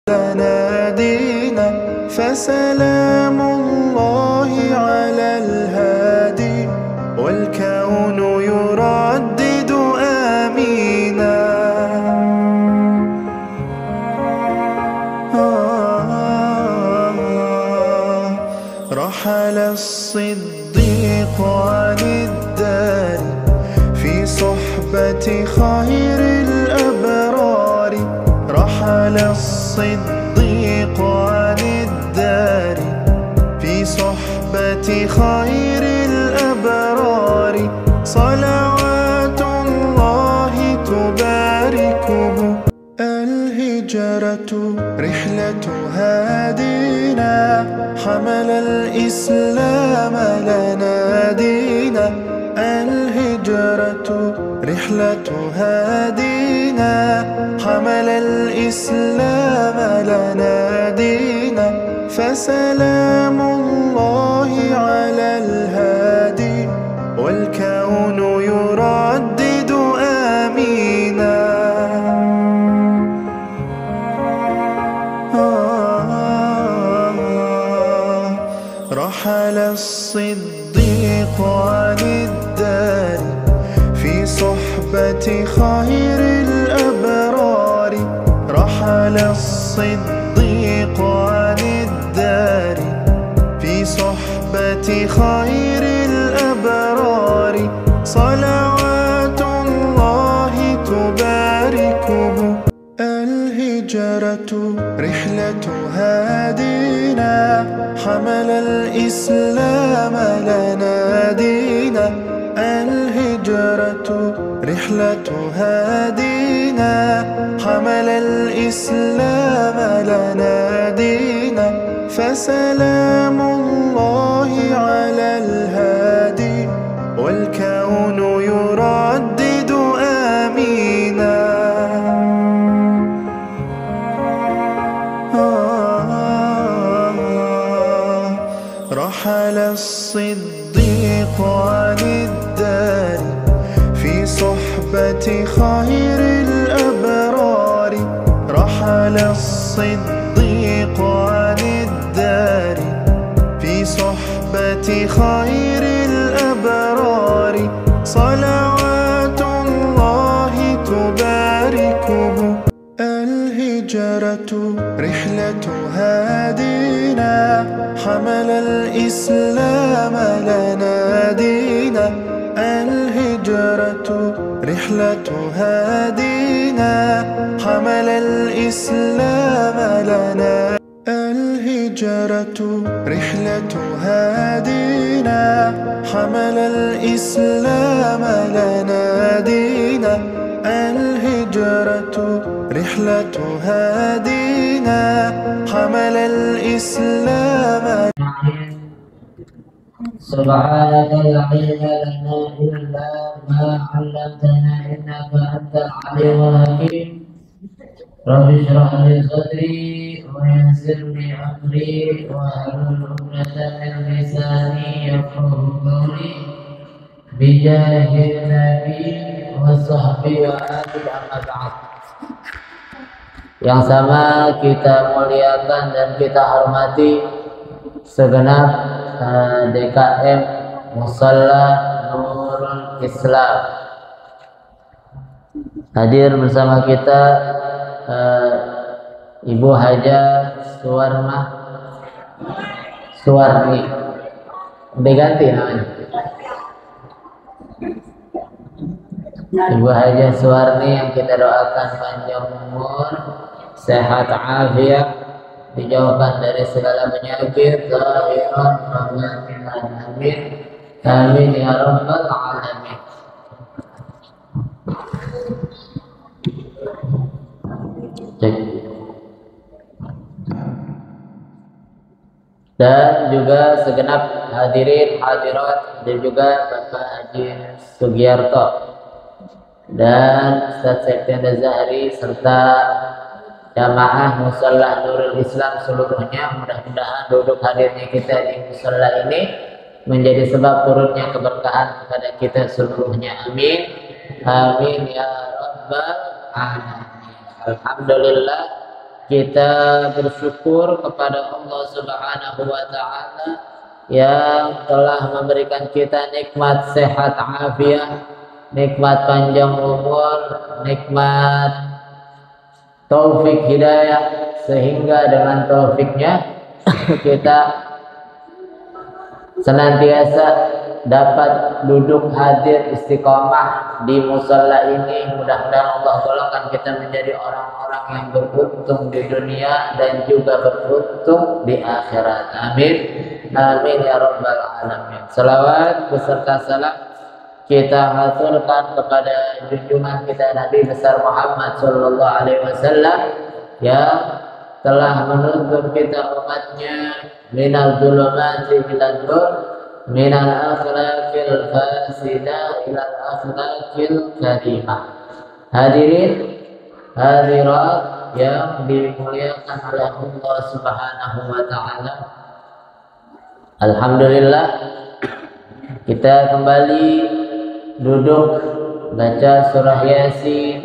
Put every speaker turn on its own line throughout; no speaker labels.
لنا دينا فسلام الله على الهادي والكون يردد آمينا. رحل الصديق عن الدار في صحبة خير الأبرار. رحل الصديق عن الدار في صحبة خير الأبرار. صلوات الله تباركه. الهجرة رحلة هادينا حمل الإسلام لنا دينا. الهجرة رحلة هادينا حمل الإسلام لنا دينا. فسلام الله على الهادي والكون يردد آمينا. رحل الصديق عن الدار في صحبة خير الأبرار. رحل الصديق عن الدار في صحبة خير الأبرار. صلوات الله تباركه. الهجرة رحلة هادينا حمل الإسلام لنا دينا. الهجرة رحلة هادينا حمل الإسلام لنا دينا. فسلام الله على الهادي والكون يردد آمينا. رحل الصديق عن الدار في صحبة خير الأبرار. رحل الصديق عن الدار في صحبة خير الأبرار. صلوات الله تباركه. الهجرة رحلة هادينا حمل الإسلام لنا دينا. الهجرة رحلة هادينا حمل الإسلام لنا. الهجرة رحلة هادينا حمل الإسلام لنا دينا. الهجرة رحلة هادينا حمل الإسلام.
سبحانك لا علم لنا إلا ما علمتنا إنك أنت العليم الحكيم. رب اشرح لي صدري ويسر لي أمري واحلل عقدة من لساني يفقهوا قولي. بجاه النبي وصحبه وآله أما بعد. Yang sama kita muliakan dan kita hormati segenap DKM Musalla Nurul Islam. Hadir bersama kita Ibu Haja Suwarni, diganti namanya, Ibu Haja Suwarni yang kita doakan panjang umur, sehat afiat, dijauhkan dari segala penyakit, zahiran wa batinan. Amin. Amin ya rabbal alamin. Dan juga segenap hadirin hadirat dan juga Bapak Haji Sugiarto dan Ustaz Septian Zahri serta jamaah Musalla Nurul Islam seluruhnya. Mudah-mudahan duduk hadirnya kita di musalla ini menjadi sebab turunnya keberkahan kepada kita seluruhnya. Amin. Amin ya rabbal alamin. Alhamdulillah, kita bersyukur kepada Allah Subhanahu wa taala yang telah memberikan kita nikmat sehat afiat, nikmat panjang umur, nikmat taufik hidayah, sehingga dengan taufiknya kita senantiasa dapat duduk hadir istiqomah di musalla ini. Mudah-mudahan Allah golongkan kita menjadi orang-orang yang beruntung di dunia dan juga beruntung di akhirat. Amin. Amin ya rabbal alamin. Salawat beserta salam kita haturkan kepada junjungan kita Nabi besar Muhammad sallallahu alaihi wasallam yang telah menuntun kita umatnya minal zulumati ilal nur, minal akhlaqil fasidah ilal akhlaqil karimah. Hadirin hadirat yang dimuliakan oleh Allah Subhanahu wa taala, alhamdulillah kita kembali duduk baca surah Yasin,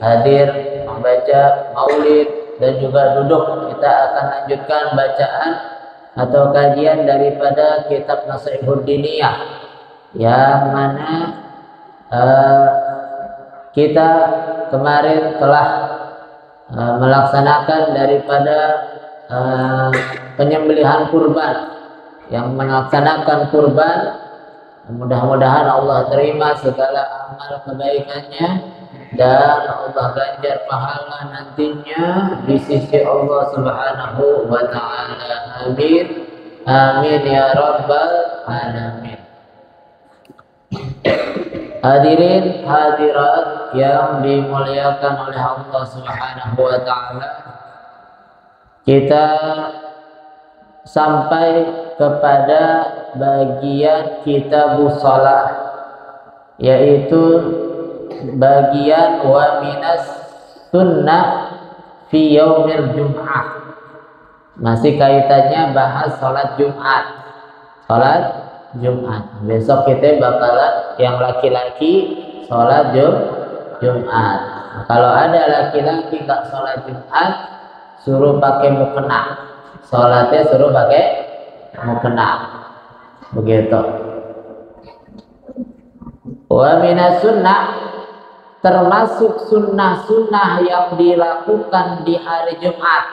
hadir membaca maulid, dan juga duduk kita akan lanjutkan bacaan atau kajian daripada kitab Nasihatul Diniyah yang mana kita kemarin telah melaksanakan daripada penyembelihan kurban. Yang melaksanakan kurban, mudah-mudahan Allah terima segala amal kebaikannya dan Allah ganjar pahala nantinya di sisi Allah Subhanahu wa taala. Amin. Amin ya rabbal alamin. Hadirin hadirat yang dimuliakan oleh Allah Subhanahu wa taala, kita sampai kepada bagian kitabus shalah, yaitu bagian wa minas sunnah fi yaumil jum'ah. Masih kaitannya bahas salat Jumat. Salat Jumat. Besok kita bakalan yang laki-laki salat Jumat. Kalau ada laki-laki enggak salat Jumat, suruh pakai mukena. Salatnya suruh pakai mukena. Begitu. Wa minas sunnah, termasuk sunnah-sunnah yang dilakukan di hari Jumat.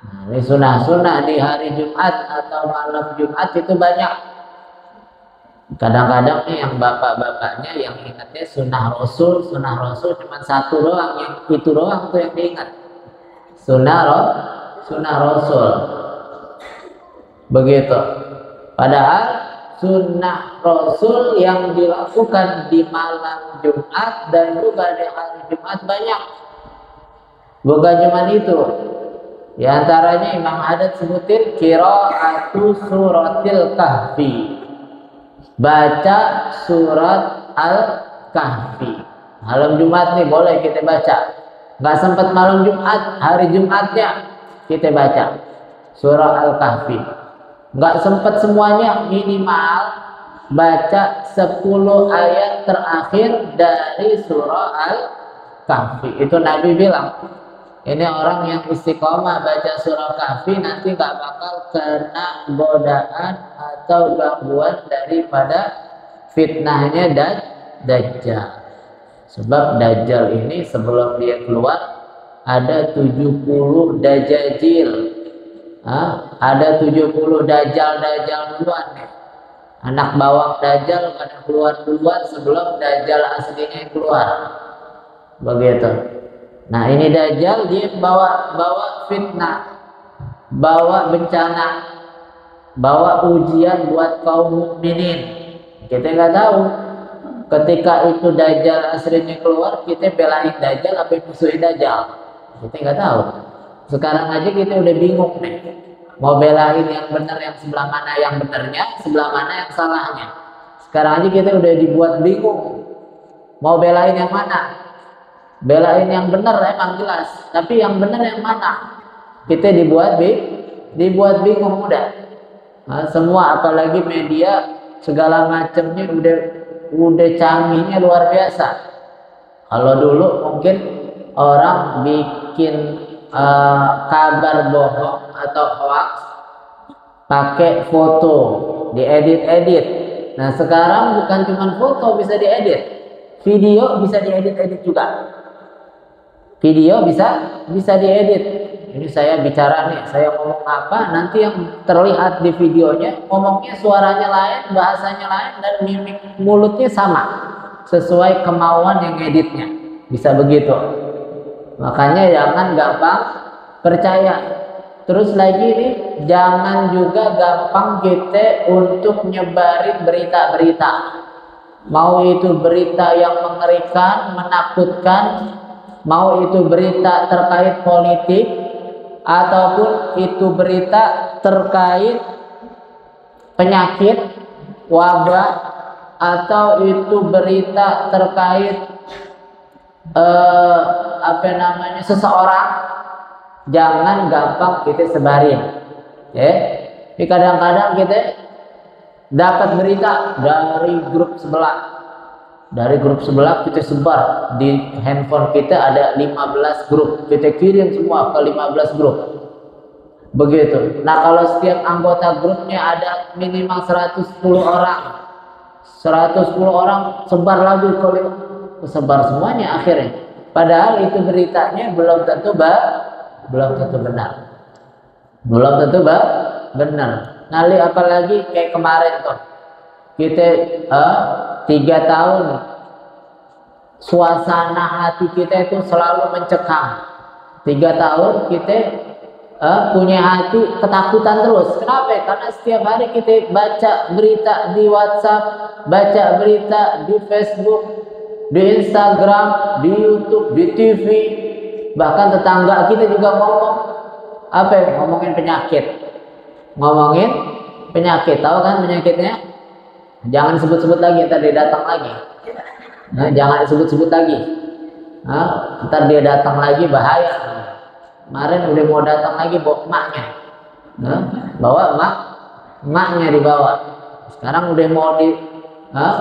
Nah, ini sunnah-sunnah di hari Jumat atau malam Jumat itu banyak. Kadang-kadang nih yang bapak-bapaknya yang ingatnya sunnah Rasul cuma satu doang, yang itu doang tuh yang diingat. Sunnah Rasul. Begitu. Padahal sunnah Rasul yang dilakukan di malam Jumat dan juga di hari Jumat banyak. Bukan cuma itu. Di antaranya Imam Haddad sebutin qiraatu suratil kahfi. Baca surat Al-Kahfi. Malam Jumat nih boleh kita baca. Nggak sempat malam Jumat, hari Jumatnya kita baca surah Al-Kahfi. Nggak sempat semuanya, minimal baca 10 ayat terakhir dari surah Al-Kahfi. Itu Nabi bilang, ini orang yang istiqomah baca surah Kahfi nanti nggak bakal kena godaan atau gangguan daripada fitnahnya dan Dajjal. Sebab Dajjal ini sebelum dia keluar ada 70 dajajil. Ada 70 dajjal duluan nih. Anak bawang Dajjal pada keluar duluan sebelum Dajjal aslinya keluar. Begitu. Nah, ini Dajjal dia bawa fitnah, bawa bencana, bawa ujian buat kaum mukminin. Kita nggak tahu ketika itu Dajjal aslinya keluar, kita belain Dajjal apa musuhin Dajjal. Kita nggak tahu. Sekarang aja kita udah bingung nih, mau belain yang benar, yang sebelah mana yang benernya, sebelah mana yang salahnya. Sekarang aja kita udah dibuat bingung, mau belain yang mana. Belain yang benar emang jelas, tapi yang benar yang mana? Kita dibuat bingung udah. Nah, semua apalagi media segala macamnya udah canggihnya luar biasa. Kalau dulu mungkin orang bikin kabar bohong atau hoax pakai foto, diedit-edit. Nah sekarang bukan cuma foto bisa diedit, video bisa diedit-edit juga. Video bisa diedit. Ini saya bicara nih, saya ngomong apa, nanti yang terlihat di videonya, ngomongnya suaranya lain, bahasanya lain, dan mimik mulutnya sama, sesuai kemauan yang editnya. Bisa begitu. Makanya jangan gampang percaya. Terus lagi nih, jangan juga gampang kita untuk nyebarin berita-berita. Mau itu berita yang mengerikan, menakutkan, mau itu berita terkait politik, ataupun itu berita terkait penyakit, wabah, atau itu berita terkait seseorang, jangan gampang kita sebarin. Ya, tapi kadang-kadang kita dapat berita dari grup sebelah. Dari grup sebelah kita sebar di handphone kita ada 15 grup, kita kirim semua ke 15 grup. Begitu. Nah kalau setiap anggota grupnya ada minimal 110 orang, 110 orang sebar lagi sebar semuanya akhirnya. Padahal itu beritanya belum tentu benar. Belum tentu benar. Nali apalagi kayak kemarin tuh kita 3 tahun suasana hati kita itu selalu mencekam. 3 tahun kita punya hati ketakutan terus. Kenapa? Karena setiap hari kita baca berita di WhatsApp, baca berita di Facebook, di Instagram, di YouTube, di TV. Bahkan tetangga kita juga ngomong apa? Ngomongin penyakit. Ngomongin penyakit. Tahu kan penyakitnya? Jangan sebut-sebut lagi, ntar dia datang lagi. Nah, jangan disebut-sebut lagi. Nah, ntar dia datang lagi bahaya. Kemarin udah mau datang lagi bawa emaknya. Nah, bawa emaknya dibawa. Sekarang udah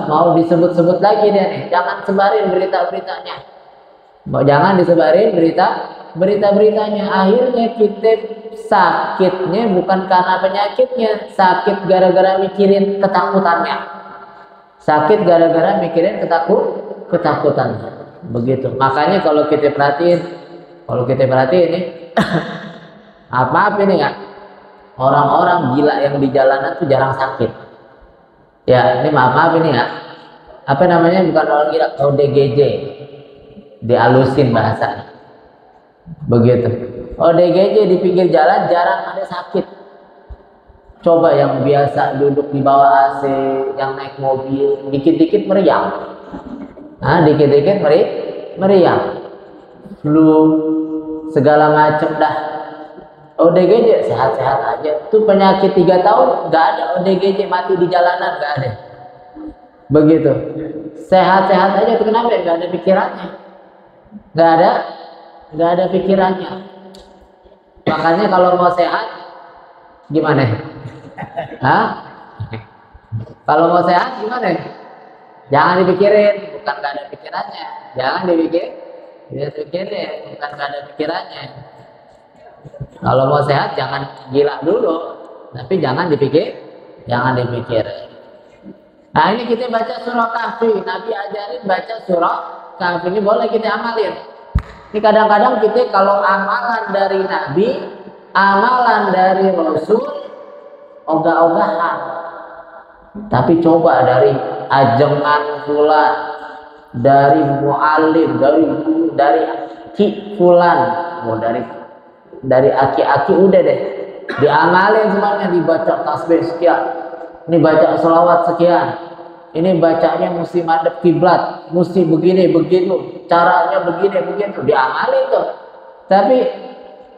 mau disebut-sebut lagi dia nih. Jangan sebarin berita-beritanya. Jangan disebarin berita-beritanya. Akhirnya kita sakitnya bukan karena penyakitnya, sakit gara-gara mikirin ketakutannya. Sakit gara-gara mikirin ketakutannya. Begitu. Makanya kalau kita perhatiin nih, apa ini kan? Orang-orang gila yang di jalanan tuh jarang sakit. Ya, ini maaf ini ya. Apa namanya? Bukan orang gila, ODGJ. Dialusin bahasanya. Begitu. ODGJ di pinggir jalan jarang ada sakit. Coba yang biasa duduk di bawah AC, yang naik mobil, dikit-dikit meriang. Nah, dikit-dikit meriang. Flu, segala macam dah. ODGJ sehat-sehat aja. Tuh penyakit 3 tahun nggak ada ODGJ mati di jalanan, nggak ada. Begitu. Sehat-sehat aja tuh kenapa? Nggak ada pikirannya. Nggak ada pikirannya. Makanya kalau mau sehat gimana? Kalau mau sehat gimana? Jangan dipikirin, bukan nggak ada pikirannya. Jangan dipikirin, bukan nggak ada pikirannya. Kalau mau sehat jangan gila dulu, tapi jangan dipikir. Nah ini kita baca surah Kahfi. Nabi ajarin baca surah Kahfi ini boleh kita amalin. Ini kadang-kadang kita kalau amalan dari Nabi, amalan dari Rasul, ogah-ogahan. Tapi coba dari ajengan fulan, dari mu'alim, dari ki fulan, dari aki-aki udah deh. Diamalin semuanya, dibaca tasbih sekian, ini baca selawat sekian, ini bacanya mesti madep kiblat, mesti begini begitu, caranya begini begitu, diamalin tuh. Tapi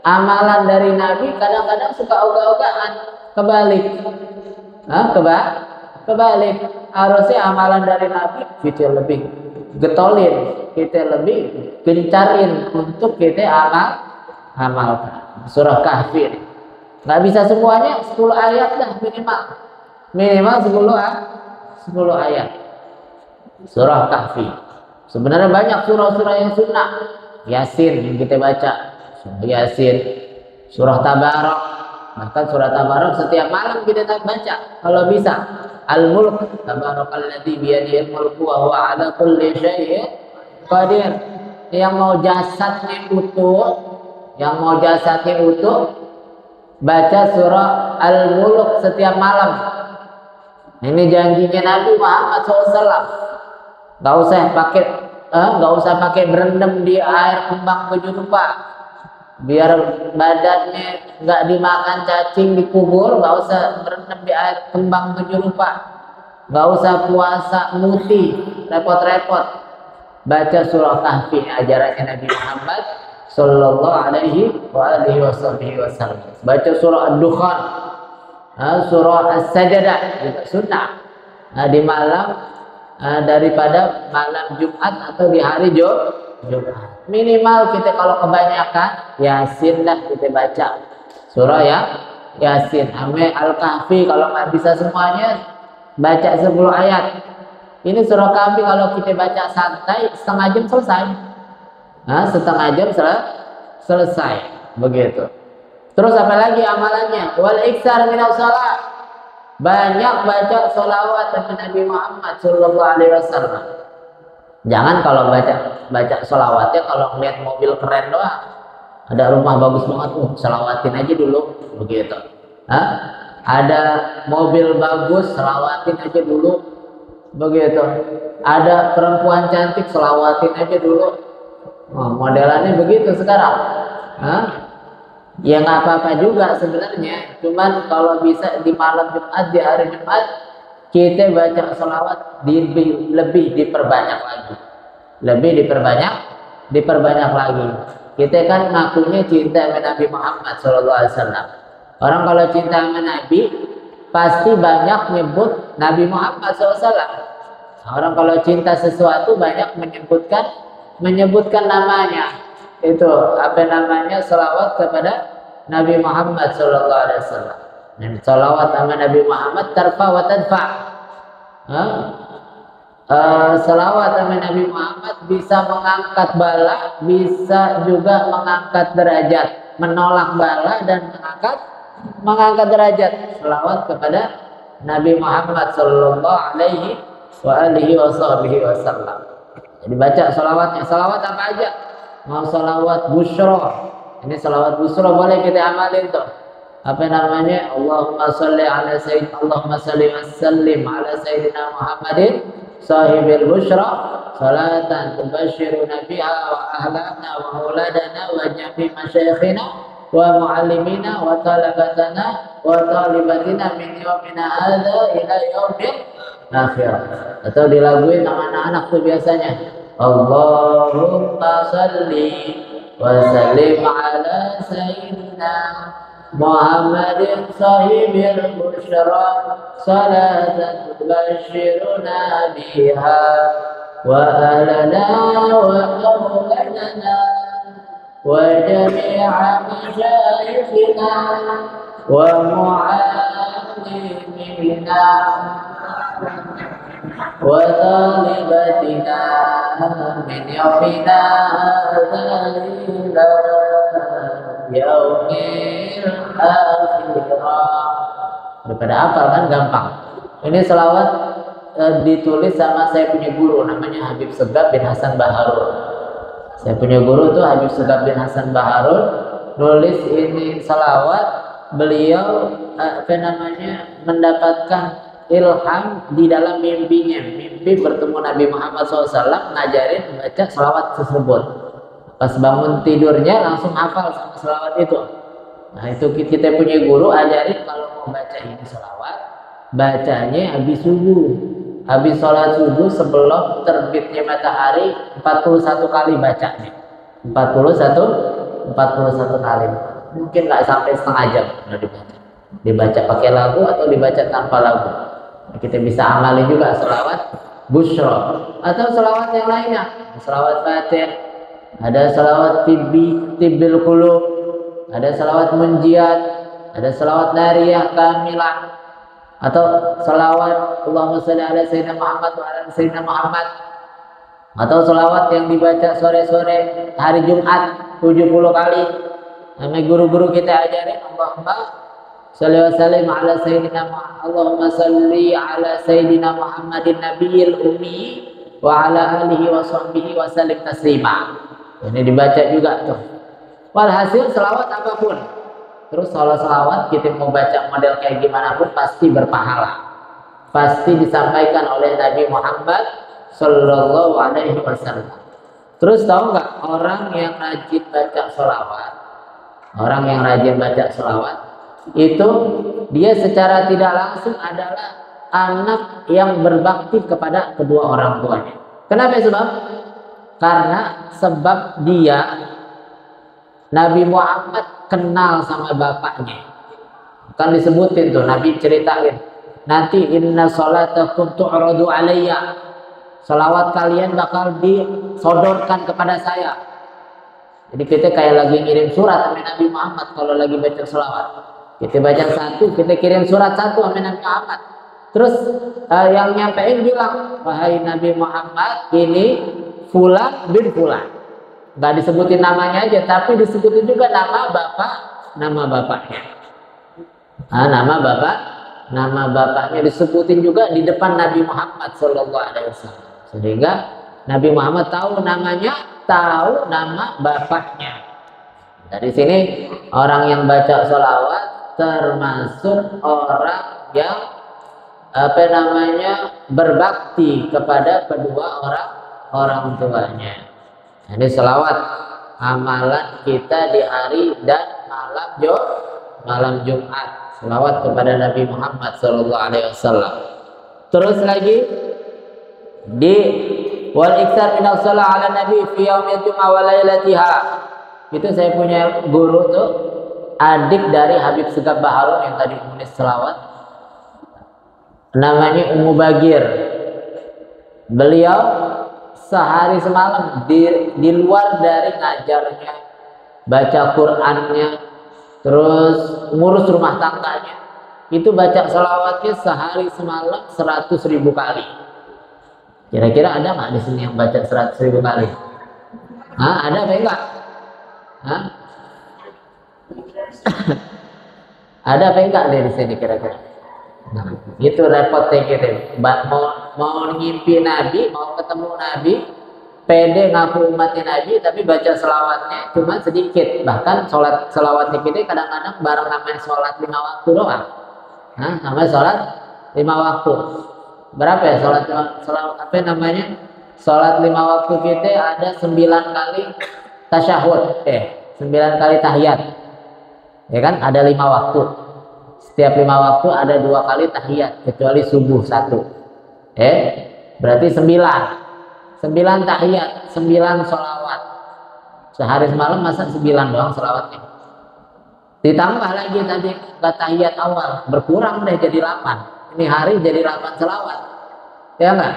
amalan dari Nabi kadang-kadang suka ogah-ogahan, kebalik. Kebalik. Harusnya amalan dari Nabi kita lebih getolin, kita lebih gencarin untuk kita amalkan. Surah Kahfi. Nggak bisa semuanya, 10 ayat dah minimal 10 ayat. Surah Kahfi. Sebenarnya banyak surah-surah yang sunnah. Yasin yang kita baca Yasin, surah Tabarak. Bahkan surah Tabarak setiap malam kita baca kalau bisa. Al-Mulk, tabarakalladzi biyadihil mulku wa huwa ala kulli syai'in qadir. Yang mau jasadnya utuh, baca surah Al-Mulk setiap malam. Ini janjinya Nabi Muhammad SAW. Gak usah pakai berendam di air kembang tujuh rupa. Biar badannya nggak dimakan cacing dikubur, nggak usah berendam di air kembang tujuh rupa, nggak usah puasa muti repot-repot. Baca surah Kahfi, ajarannya Nabi Muhammad Sallallahu Alaihi Wasallam. Baca surah Ad-Dukhan, surah As-Sajdah juga sunnah di malam daripada malam Jumat atau di hari Jumat. Minimal kita kalau kebanyakan Yasin lah kita baca surah Yasin, ame Al-Kahfi kalau nggak bisa semuanya baca 10 ayat. Ini surah Kahfi kalau kita baca santai setengah jam selesai. Setengah jam selesai begitu. Terus apa lagi amalannya? Wal iksar minal shalah. Banyak baca sholawat dengan Nabi Muhammad Sallallahu Alaihi Wasallam. Jangan kalau baca sholawatnya kalau ngeliat mobil keren doang, ada rumah bagus banget, sholawatin aja dulu begitu. Ada mobil bagus, sholawatin aja dulu begitu. Ada perempuan cantik, sholawatin aja dulu. Modelannya begitu sekarang. Ya nggak apa-apa juga sebenarnya, cuman kalau bisa di malam Jumat, di hari Jumat kita baca sholawat lebih diperbanyak lagi. Kita kan ngakunya cinta sama Nabi Muhammad SAW. Orang kalau cinta sama Nabi pasti banyak nyebut Nabi Muhammad SAW. Orang kalau cinta sesuatu banyak menyebutkan namanya. Itu apa namanya, sholawat kepada Nabi Muhammad SAW. Dan sholawat sama Nabi Muhammad tarfa wa tadfa. Sholawat sama Nabi Muhammad bisa mengangkat bala, bisa juga mengangkat derajat, menolak bala dan mengangkat derajat. Sholawat kepada Nabi Muhammad Sallallahu Alaihi Wasallam. Jadi baca sholawatnya. Sholawat apa aja? Mau sholawat busyra, ini sholawat busyra boleh kita amalin tuh. Apa namanya? Allahumma salli wa sallim ala sayyidina Muhammadin sahibil busyra salatan tubashshiruna biha wa ahlana wa auladana wa jami masyayikhina wa muallimina wa talabatana wa talibatina min yawmina hadza ila yaumil akhir. Atau dilaguin sama anak-anak tuh biasanya. Allahumma salli wa sallim ala sayyidina Muhammadin sahibil busyra salatan tubashshiruna biha wa ahlana wa auladana wa jami'a masyayikhina wa mu'allimina wa talibatina min yawmina hadza ila yaumil akhirah. Daripada hafal kan gampang. Ini selawat ditulis sama saya punya guru namanya Habib Segaf bin Hasan Baharun. Saya punya guru tuh Habib Segaf bin Hasan Baharun, nulis ini selawat. Beliau mendapatkan ilham di dalam mimpinya. Mimpi bertemu Nabi Muhammad SAW, ngajarin baca selawat tersebut. Pas bangun tidurnya langsung hafal sama selawat itu. Nah itu kita punya guru ajarin kalau mau baca ini selawat, bacanya habis subuh, habis sholat subuh sebelum terbitnya matahari 41 kali bacanya. 41 kali. Mungkin nggak sampai setengah jam udah dibaca. Dibaca pakai lagu atau dibaca tanpa lagu. Nah, kita bisa amali juga selawat busyra atau selawat yang lainnya. Selawat Fatih, ada selawat tibbil qulub, ada selawat munjiat, ada selawat nariyah kamilah, atau selawat Allahumma shalli ala sayyidina Muhammad wa ala sayyidina Muhammad, atau selawat yang dibaca sore-sore hari Jumat 70 kali. Sama guru-guru kita ajarin, Allahumma sholli wa sallim ala sayyidina Allahumma sholli ala sayyidina Muhammadin nabiyil ummi wa ala alihi wa sahbihi wa sallim taslima. Ini dibaca juga tuh. Walhasil selawat apapun. Terus kalau selawat kita mau baca model kayak gimana pun pasti berpahala. Pasti disampaikan oleh Nabi Muhammad sallallahu alaihi wasallam. Terus tahu nggak, orang yang rajin baca selawat, orang yang rajin baca selawat itu dia secara tidak langsung adalah anak yang berbakti kepada kedua orang tuanya. Kenapa sebab? Karena sebab dia Nabi Muhammad kenal sama bapaknya. Kan disebutin tuh, Nabi ceritain nanti inna sholatakum tu'radu alayya, salawat kalian bakal disodorkan kepada saya. Jadi kita kayak lagi ngirim surat sama Nabi Muhammad. Kalau lagi baca salawat kita baca satu, kita kirim surat satu sama Nabi Muhammad. Terus yang nyampein bilang, wahai Nabi Muhammad, ini Fulan bin Fulan. Gak disebutin namanya aja, tapi disebutin juga nama bapaknya. Nama bapaknya disebutin juga di depan Nabi Muhammad SAW. Sehingga Nabi Muhammad tahu namanya, tahu nama bapaknya. Dari sini orang yang baca sholawat termasuk orang yang berbakti kepada kedua orang tuanya. Jadi sholawat amalan kita di hari dan malam Jumat. Sholawat kepada Nabi Muhammad SAW. Terus lagi di wal iksar minal shalah ala nabi fi yaumil jum'ah wa lailatiha. Itu saya punya guru tuh, adik dari Habib Segaf Baharun yang tadi menulis selawat, namanya Ummu Bagir. Beliau sehari semalam di luar dari ngajarnya, baca Qur'annya, terus ngurus rumah tangganya, itu baca selawatnya sehari semalam 100.000 kali. Kira-kira ada nggak di sini yang baca 100.000 kali? Ada apa enggak? Ada apa enggak di sini kira-kira? Nah, itu repotnya gitu. Mau ngimpi Nabi, mau ketemu Nabi, pede ngaku umatnya Nabi, tapi baca selawatnya cuma sedikit. Bahkan sholat selawatnya kita kadang-kadang bareng sama sholat 5 waktu doang. Sama sholat 5 waktu. Berapa ya sholat apa namanya? Sholat 5 waktu kita ada 9 kali tasyahud, 9 kali tahiyat. Ya kan, ada 5 waktu. Setiap 5 waktu ada 2 kali tahiyat, kecuali subuh 1. Berarti 9 tahiyat, 9 sholawat. Sehari semalam masa 9 doang sholawatnya. Ditambah lagi tadi ke tahiyat awal, berkurang deh jadi 8. Ini hari jadi 8 sholawat. Ya enggak?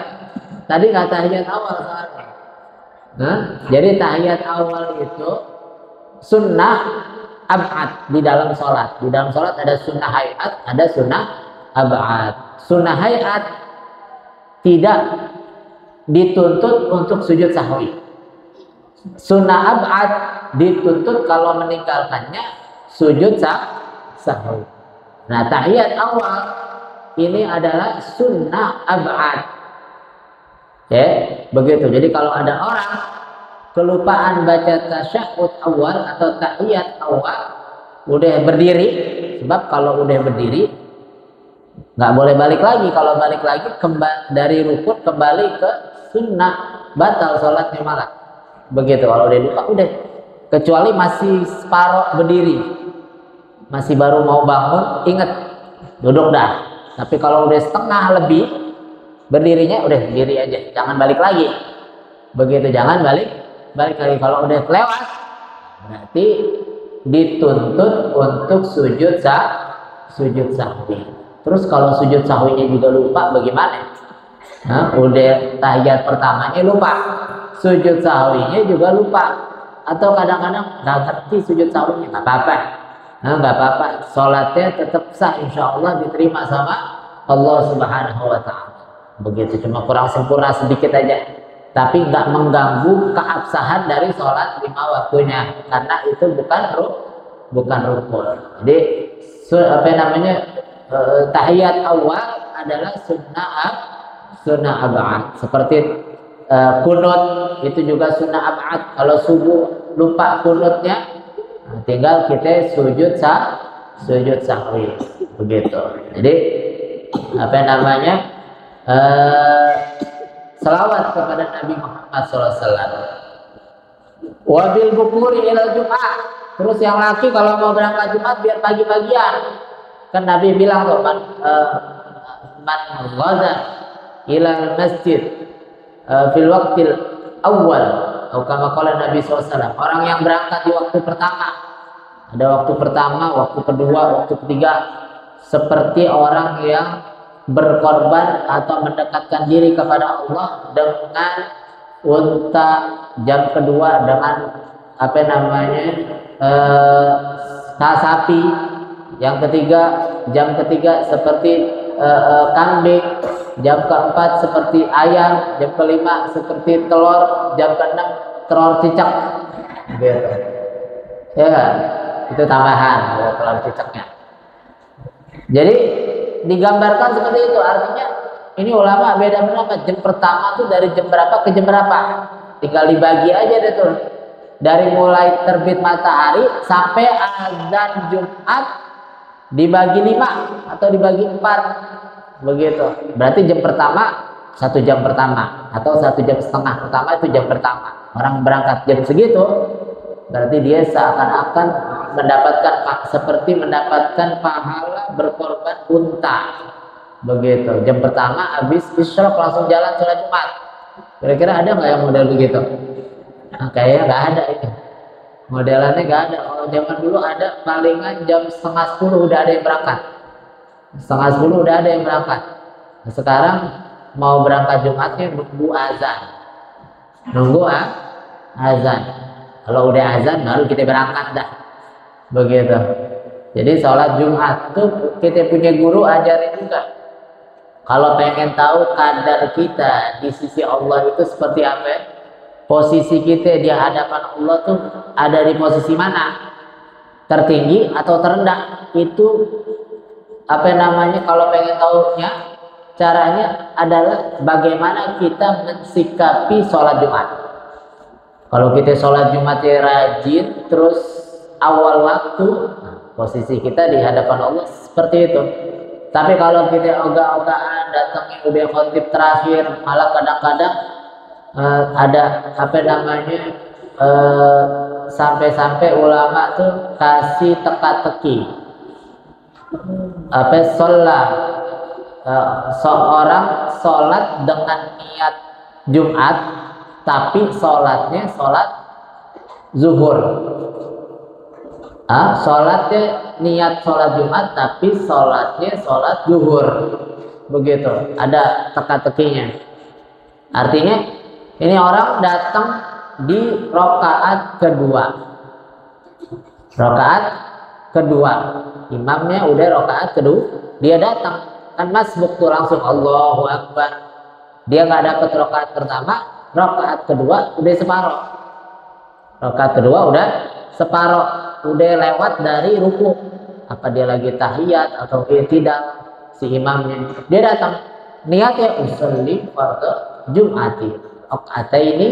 Tadi nggak tahiyat awal soalnya. Jadi tahiyat awal itu sunnah ab'ad di dalam sholat. Di dalam sholat ada sunnah hayat, ada sunnah ab'ad. Sunnah hayat tidak dituntut untuk sujud sahwi. Sunnah ab'ad dituntut kalau meninggalkannya sujud sahwi. Nah, tahiyat awal ini adalah sunnah ab'ad. Begitu. Jadi kalau ada orang kelupaan baca tasyahud awal atau tahiyat awal, udah berdiri, sebab kalau udah berdiri nggak boleh balik lagi. Kalau balik lagi dari rukun kembali ke sunnah, batal sholatnya malah. Begitu. Kalau udah lupa udah, kecuali masih separuh berdiri, masih baru mau bangun, ingat duduk dah. Tapi kalau udah setengah lebih berdirinya, udah berdiri aja, jangan balik lagi. Begitu, jangan balik lagi. Kalau udah kelewat berarti dituntut untuk sujud sahwi. Terus kalau sujud sahwinya juga lupa bagaimana? Udah tahiyat pertamanya lupa, sujud sahwinya juga lupa, atau kadang-kadang nggak ngerti sujud sahwinya, nggak apa-apa. Nggak apa-apa, sholatnya tetap sah, insya Allah diterima sama Allah Subhanahu wa Ta'ala. Begitu, cuma kurang sempurna sedikit aja, tapi nggak mengganggu keabsahan dari sholat 5 waktunya, karena itu bukan bukan rukun. Jadi apa namanya, tahiyat awal adalah sunnah ab'ad. Seperti kunut itu juga sunnah ab'ad. Kalau subuh lupa kunutnya, tinggal kita sujud sahwi, begitu. Jadi apa namanya, selawat kepada Nabi Muhammad SAW. Wabil bukuri ilal Jum'ah. Terus yang laki kalau mau berangkat Jumat biar pagi-pagian. Kan Nabi bilang loh, man ghada ilal masjid fil waqtil awal, atau kama qala Nabi SAW, orang yang berangkat di waktu pertama. Ada waktu pertama, waktu kedua, waktu ketiga, seperti orang yang berkorban atau mendekatkan diri kepada Allah dengan unta. Jam kedua dengan apa namanya, sapi. Yang ketiga, jam ketiga seperti kambing. Jam keempat seperti ayam. Jam kelima seperti telur. Jam keenam telur cicak. Gitu. Ya, itu tambahan telur cicaknya. Jadi digambarkan seperti itu. Artinya ini ulama beda pendapat. Jam pertama tuh dari jam berapa ke jam berapa? Tinggal dibagi aja deh tuh. Dari mulai terbit matahari sampai azan Jumat dibagi 5 atau dibagi 4, begitu. Berarti jam pertama 1 jam pertama atau 1 jam setengah pertama, itu jam pertama. Orang berangkat jam segitu, berarti dia seakan-akan seperti mendapatkan pahala berkorban unta, begitu. Jam pertama habis isyraq langsung jalan sholat Jumat. Kira-kira ada nggak yang model begitu? Nah, kayaknya nggak ada itu. Modelannya nggak ada. Kalau zaman dulu ada, palingan jam setengah 10 udah ada yang berangkat. Setengah 10 udah ada yang berangkat. Nah, sekarang mau berangkat Jumatnya nunggu azan. Nunggu azan. Kalau udah azan baru kita berangkat dah. Begitu. Jadi sholat Jumat tuh kita punya guru ajarin juga. Kalau pengen tahu kadar kita di sisi Allah itu seperti apa, posisi kita di hadapan Allah tuh ada di posisi mana, tertinggi atau terendah, itu apa namanya, kalau pengen tahunya caranya adalah bagaimana kita mensikapi sholat Jumat. Kalau kita sholat Jumatnya rajin terus awal waktu, posisi kita di hadapan Allah seperti itu. Tapi kalau kita ogah-ogahan datangnya udah khotib terakhir, malah kadang-kadang ada apa namanya, sampai-sampai ulama tuh kasih teka-teki. Apa seorang sholat dengan niat Jumat, tapi sholatnya sholat zuhur. Sholatnya niat sholat Jumat tapi sholatnya sholat zuhur, begitu. Ada teka-tekinya. Artinya ini orang datang di rakaat kedua, imamnya udah rakaat kedua, dia datang, kan masbuk tuh langsung Allahu Akbar. Dia nggak dapat rakaat pertama, rakaat kedua udah separoh. Rakaat kedua udah separoh, udah lewat dari ruku. Apa dia lagi tahiyat atau i'tidal si imamnya. Dia datang, niatnya usolli fardhu Jum'ati, rakaataini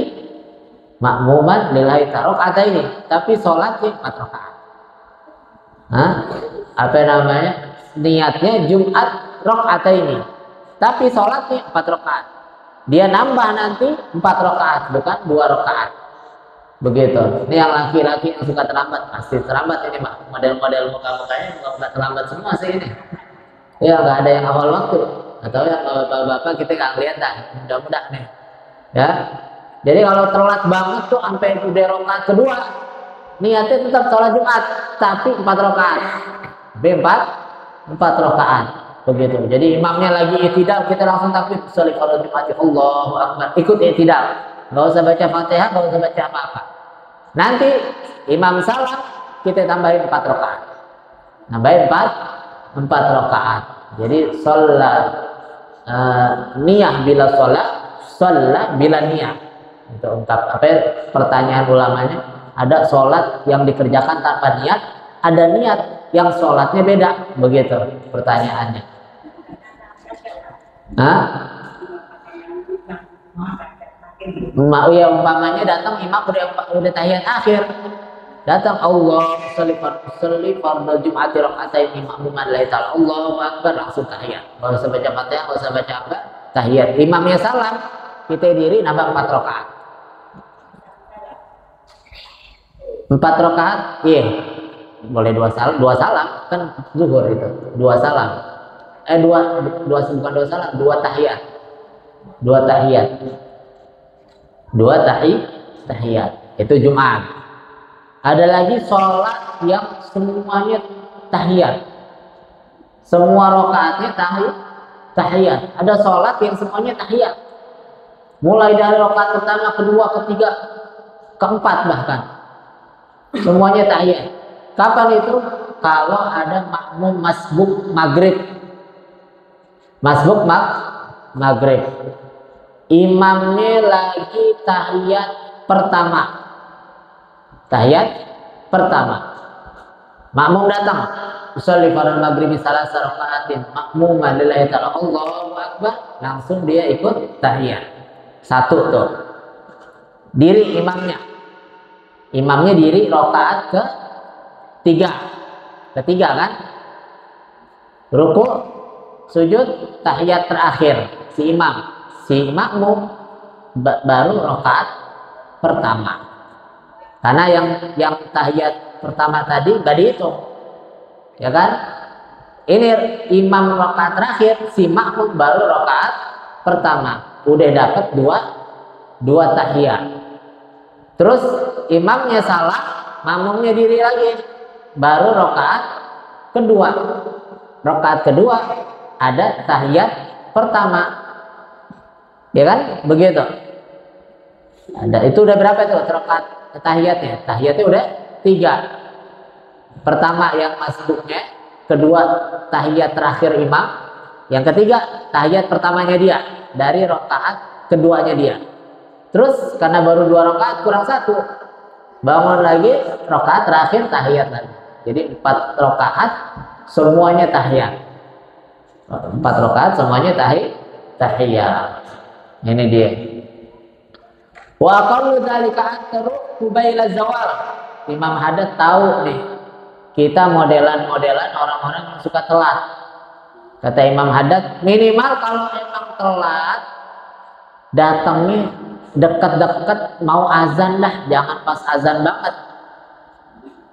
makmuman lillahi ta'ala, rakaataini, tapi sholatnya 4 rakaat. Apa namanya? Niatnya Jumat rakaataini, tapi sholatnya 4 rakaat. Dia nambah nanti 4 rakaat, bukan 2 rakaat. Begitu. Ini yang laki-laki yang suka terlambat, pasti terlambat ini, Pak. Model-model muka-mukanya muka terlambat semua sih ini. Ya, nggak ada yang awal waktu. Atau yang bapak-bapak kita nggak lihat dah, mudah-mudah nih. Ya. Jadi kalau telat banget tuh sampai udah rakaat kedua, niatnya tetap sholat Jumat, tapi 4 rakaat. Empat rakaat. Begitu. Jadi imamnya lagi i'tidal, kita langsung takbir sholli fardhu Jumat, Allahu Akbar. Ikut i'tidal. Nggak usah baca Fatihah, nggak usah baca apa-apa. Nanti imam salam, kita tambahin 4 rakaat. Nambahin 4 rakaat. Jadi sholat niyah bila sholat bila niyah. Itu ungkap apa pertanyaan ulamanya, ada sholat yang dikerjakan tanpa niat, ada niat, yang sholatnya beda, begitu pertanyaannya. Hah? Ya umpamanya datang imam udah tahiyat akhir, datang Allah sholli fardhu jum'ati raka'atain imam lillahi ta'ala, Allahu akbar, langsung tahiyat, nggak usah baca Fatihah, nggak usah baca apa, tahiyat. Imamnya salam, kita diri nambah 4 rakaat. 4 rakaat, iya, boleh 2 salam kan zuhur itu, 2 salam, bukan 2 salam, 2 tahiyat, 2 tahiyat itu Jumat. Ada lagi sholat yang semuanya tahiyat, semua rakaatnya tahiyat. Ada sholat yang semuanya tahiyat, mulai dari rakaat pertama, kedua, ketiga, keempat bahkan semuanya tahiyat. Kapan itu? Kalau ada makmum masbuk maghrib, imamnya lagi tahiyat pertama, makmum datang, sholli fardhu maghrib salasa raka'atin makmuman lillahi ta'ala, Allahu akbar, langsung dia ikut tahiyat. 1 tuh, diri imamnya diri rakaat ketiga kan, ruku, sujud, tahiyat terakhir si makmum baru rakaat pertama, karena yang tahiyat pertama tadi nggak dihitung, ya kan? Ini imam rakaat terakhir, si makmum baru rakaat pertama, udah dapat dua tahiyat. Terus imamnya salah, makmumnya diri lagi, baru rakaat kedua ada tahiyat pertama, ya kan? Begitu. Ada, itu udah berapa itu rakaat tahiyatnya udah 3. Pertama yang masbuknya, kedua tahiyat terakhir imam, yang ketiga tahiyat pertamanya dia dari rakaat keduanya dia. Terus karena baru 2 rakaat kurang 1, bangun lagi rakaat terakhir tahiyat lagi. Jadi 4 rakaat semuanya tahiyat. 4 rakaat semuanya tahiyat. Ini dia. Wa qallu dzalika aktaru qubaila zawal. Imam Haddad tahu nih, kita modelan orang-orang yang suka telat. Kata Imam Haddad, minimal kalau emang telat, datangnya deket-deket mau azan dah, jangan pas azan banget.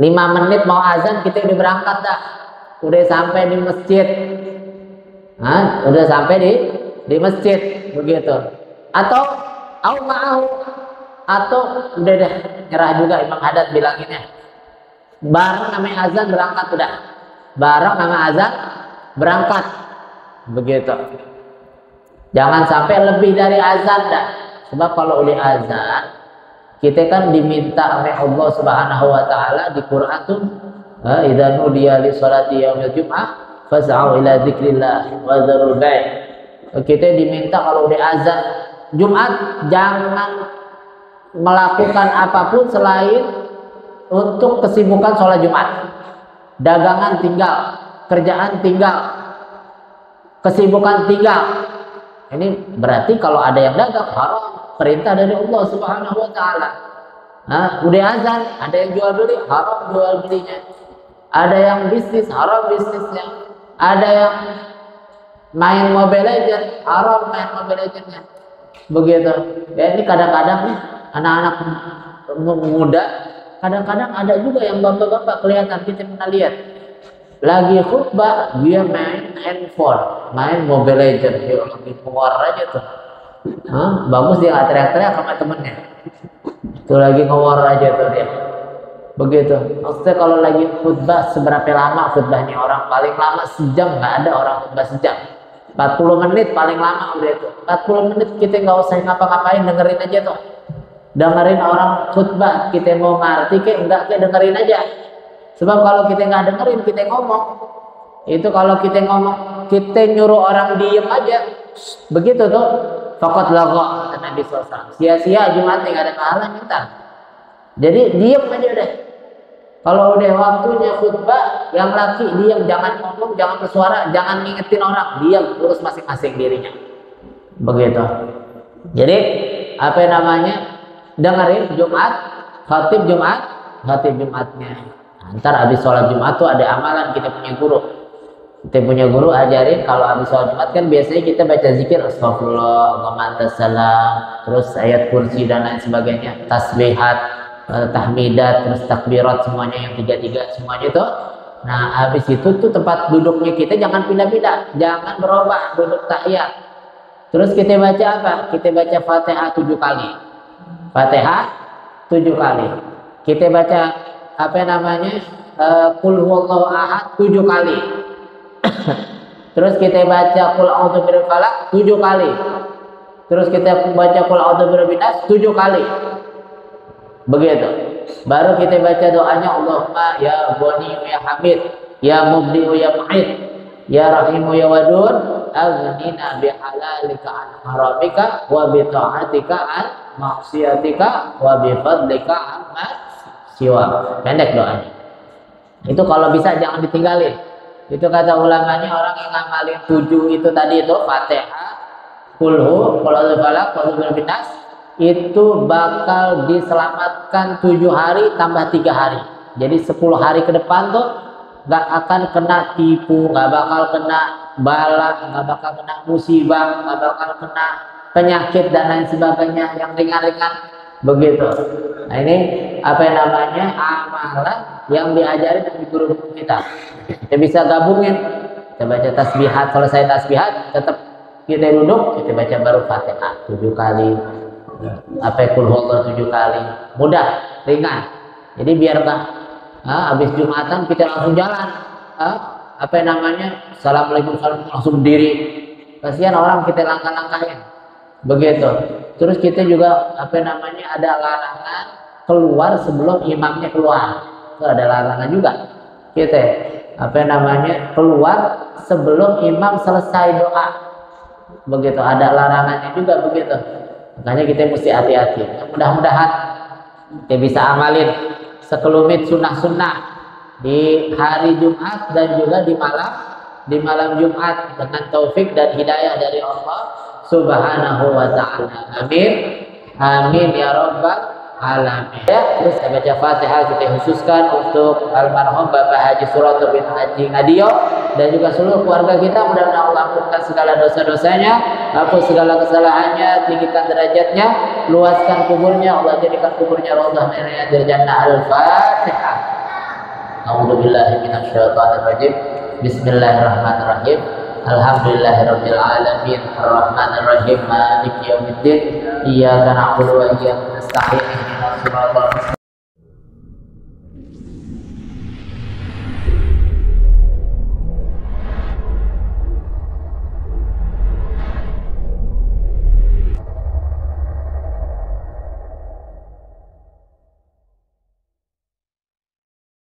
5 menit mau azan kita udah berangkat dah, udah sampai di masjid. Udah sampai di masjid, begitu. Atau udah deh nyerah juga. Imam Haddad bilanginnya bareng namanya azan berangkat, udah bareng nama azan berangkat, begitu. Jangan sampai lebih dari azan dah, sebab kalau udah azan kita kan diminta oleh Allah Subhanahu wa taala di Quran tuh, idza nudiya li sholati yaumil jum'ah fas'au ila dzikrillah wa dzarul bai'. Kita diminta kalau udah azan Jumat jangan melakukan apapun selain untuk kesibukan sholat Jumat. Dagangan tinggal, kerjaan tinggal, kesibukan tinggal. Ini berarti kalau ada yang dagang haram, perintah dari Allah Subhanahu wa taala. Udah azan, ada yang jual beli, haram jual belinya. Ada yang bisnis, haram bisnisnya. Ada yang main Mobile Legends, haram main Mobile Legends-nya. Begitu. Ya, ini kadang-kadang nih anak-anak muda, kadang-kadang ada juga yang bapak-bapak kelihatan, kita pernah lihat lagi khutbah dia main handphone, main Mobile Legends, dia lagi keluar aja tuh. Bagus dia nggak teriak-teriak sama temennya, tuh lagi ngewar aja tuh dia. Begitu. Maksudnya kalau lagi khutbah, seberapa lama khutbahnya orang? Paling lama sejam, nggak ada orang khutbah sejam. 40 menit paling lama udah itu. 40 menit kita nggak usah ngapa-ngapain, dengerin aja tuh. Dengerin orang khutbah, kita mau ngerti kayak enggak, kayak dengerin aja. Sebab kalau kita nggak dengerin, kita ngomong. Itu kalau kita ngomong, kita nyuruh orang diem aja. Begitu tuh. Faqat lagha, kata Nabi SAW. Sia-sia Jumat nggak ada pahala minta. Jadi diem aja deh. Kalau udah waktunya khutbah, yang laki diam, jangan ngomong, jangan bersuara, jangan ngingetin orang, diam, urus masing-masing dirinya. Begitu. Jadi apa namanya, dengerin Jumat, khatib Jumatnya. Ntar habis sholat Jumat tuh ada amalan, kita punya guru ajarin kalau habis sholat Jumat kan biasanya kita baca zikir astagfirullah, Allahumma antas salam, terus ayat kursi dan lain sebagainya, tasbihat, tahmidat, terus takbirat, semuanya yang 33 semuanya itu. Nah habis itu tuh tempat duduknya kita jangan pindah-pindah, jangan berubah duduk tahiyat. Terus kita baca apa? Kita baca Fatihah 7 kali. Fatihah 7 kali. Kita baca apa namanya? Qul huwallahu ahad 7 kali. Terus kita baca Qul a'udzu birabbil falaq 7 kali. Terus kita baca Qul a'udzu birabbin nas 7 kali. Begitu. Baru kita baca doanya Allahumma ya Ghani ya Hamid, ya Mubdi'u ya Mu'id, ya Rahimu ya Wadud, aghnina bihalalika an haramika wa bi ta'atika an maksiatika wa bi fadlika amma siwa. Pendek doanya. Itu kalau bisa jangan ditinggalin. Itu kata ulamanya, orang yang ngamalin 7 itu tadi itu Fatihah, Qul a'udzu falaq, Qul a'udzu birabbin nas, itu bakal diselamatkan 7 hari tambah 3 hari. Jadi 10 hari ke depan tuh gak akan kena tipu, gak bakal kena bala, gak bakal kena musibah, gak bakal kena penyakit dan lain sebagainya yang ringan-ringan. Begitu. Nah ini apa yang namanya amalan yang diajarin dari guru kita. Kita bisa gabungin, kita baca tasbihat, selesai tasbihat tetap kita duduk, kita baca baru Fatihah 7 kali. Apa Qul huwallahu 7 kali, mudah, ringan. Jadi biar habis Jumatan kita langsung jalan, apa namanya, assalamualaikum langsung berdiri. Kasihan orang kita langkah-langkahin. Begitu. Terus kita juga apa namanya, ada larangan keluar sebelum imamnya keluar. Itu ada larangan juga. Kita apa namanya, keluar sebelum imam selesai doa. Begitu, ada larangannya juga begitu. Makanya kita mesti hati-hati. Mudah-mudahan kita bisa amalin sekelumit sunnah-sunnah di hari Jumat dan juga di malam Jumat dengan taufik dan hidayah dari Allah Subhanahu wa ta'ala. Amin. Amin ya rabbal alamin. Ya, terus saya baca Fatihah kita khususkan untuk almarhum Bapak Haji Suratu bin Haji Ngadio dan juga seluruh keluarga kita. Mudah-mudahan Allah ampunkan segala dosa-dosanya, hapus segala kesalahannya, tinggikan derajatnya, luaskan kuburnya, Allah jadikan kuburnya raudhah min riyadil jannah. Al-Fatihah. A'udzubillahi minasyaitonir rajim. Bismillahirrahmanirrahim. Alhamdulillahirabbil alamin, arrahmanir rahim, maliki yaumiddin, iyyaka na'budu wa iyyaka nasta'in, ihdinas siratal mustaqim.